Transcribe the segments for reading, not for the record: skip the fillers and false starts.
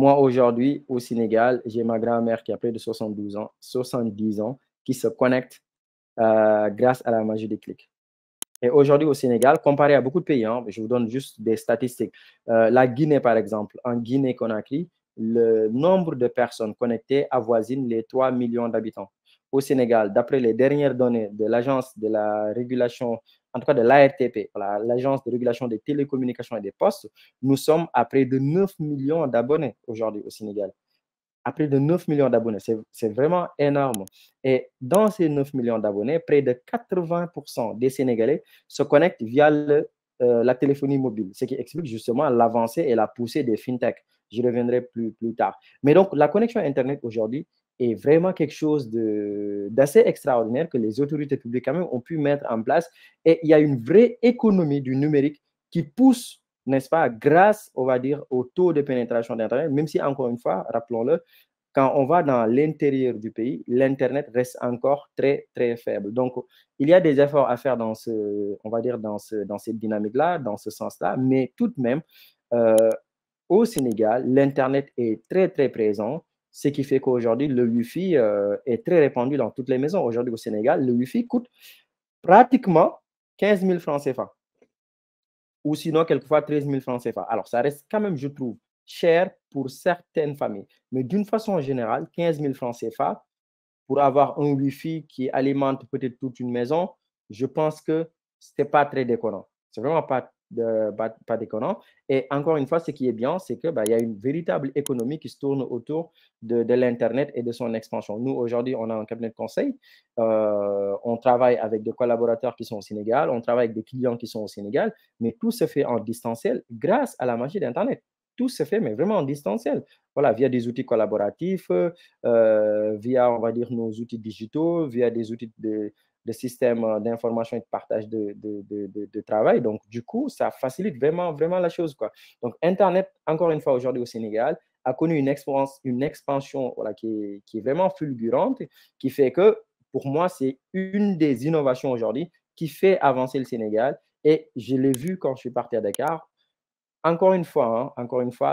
Moi, aujourd'hui, au Sénégal, j'ai ma grand-mère qui a près de 70 ans, qui se connecte grâce à la magie des clics. Et aujourd'hui, au Sénégal, comparé à beaucoup de pays, hein, je vous donne juste des statistiques. La Guinée, par exemple, en Guinée-Conakry, le nombre de personnes connectées avoisine les 3 millions d'habitants. Au Sénégal, d'après les dernières données de l'Agence de la régulation, en tout cas de l'ARTP, voilà, l'Agence de régulation des télécommunications et des postes, nous sommes à près de 9 millions d'abonnés aujourd'hui au Sénégal. À près de 9 millions d'abonnés, c'est vraiment énorme. Et dans ces 9 millions d'abonnés, près de 80% des Sénégalais se connectent via la téléphonie mobile, ce qui explique justement l'avancée et la poussée des fintechs. J'y reviendrai plus tard. Mais donc, la connexion Internet aujourd'hui est vraiment quelque chose d'assez extraordinaire que les autorités publiques quand même ont pu mettre en place. Et il y a une vraie économie du numérique qui pousse, n'est-ce pas, grâce, on va dire, au taux de pénétration d'Internet, même si, encore une fois, rappelons-le, quand on va dans l'intérieur du pays, l'Internet reste encore très, très faible. Donc, il y a des efforts à faire dans on va dire, dans cette dynamique-là, dans ce sens-là, mais tout de même, euh, au Sénégal, l'Internet est très, très présent, ce qui fait qu'aujourd'hui, le Wi-Fi est très répandu dans toutes les maisons. Aujourd'hui, au Sénégal, le Wi-Fi coûte pratiquement 15 000 francs CFA ou sinon quelquefois 13 000 francs CFA. Alors, ça reste quand même, je trouve, cher pour certaines familles. Mais d'une façon générale, 15 000 francs CFA pour avoir un Wi-Fi qui alimente peut-être toute une maison, je pense que ce n'est pas très déconnant. C'est vraiment pas déconnant. Et encore une fois, ce qui est bien, c'est qu'il y a une véritable économie qui se tourne autour de l'Internet et de son expansion. Nous, aujourd'hui, on a un cabinet de conseil. On travaille avec des collaborateurs qui sont au Sénégal, on travaille avec des clients qui sont au Sénégal, mais tout se fait en distanciel grâce à la magie d'Internet. Tout se fait, mais vraiment en distanciel. Voilà, via des outils collaboratifs, via, on va dire, nos outils digitaux, via des outils de systèmes d'information et de partage de travail. Donc, du coup, ça facilite vraiment, vraiment la chose, quoi. Donc, Internet, encore une fois, aujourd'hui au Sénégal, a connu une expansion voilà, qui est vraiment fulgurante, qui fait que, pour moi, c'est une des innovations aujourd'hui qui fait avancer le Sénégal. Et je l'ai vu quand je suis parti à Dakar. Encore une fois,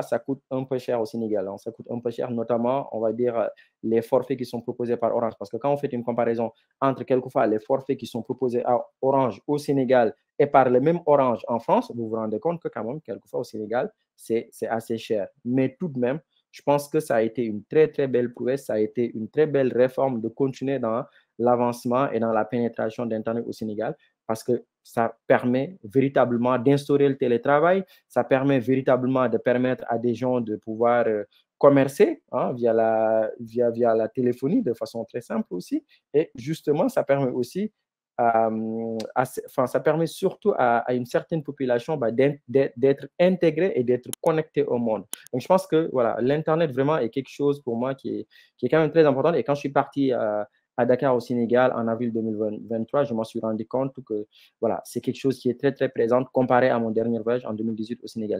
ça coûte un peu cher au Sénégal, hein. Ça coûte un peu cher, notamment, on va dire, les forfaits qui sont proposés par Orange. Parce que quand on fait une comparaison entre quelquefois les forfaits qui sont proposés à Orange au Sénégal et par le même Orange en France, vous vous rendez compte que quand même, quelquefois au Sénégal, c'est assez cher. Mais tout de même, je pense que ça a été une très, très belle prouesse, ça a été une très belle réforme de continuer dans l'avancement et dans la pénétration d'Internet au Sénégal parce que ça permet véritablement d'instaurer le télétravail, ça permet véritablement de permettre à des gens de pouvoir commercer hein, via la téléphonie de façon très simple aussi. Et justement, ça permet aussi, ça permet surtout à une certaine population d'être intégrée et d'être connectée au monde. Donc, je pense que voilà, l'Internet vraiment est quelque chose pour moi qui est quand même très important. Et quand je suis parti à Dakar au Sénégal en avril 2023, je m'en suis rendu compte que voilà, c'est quelque chose qui est très, très présent comparé à mon dernier voyage en 2018 au Sénégal.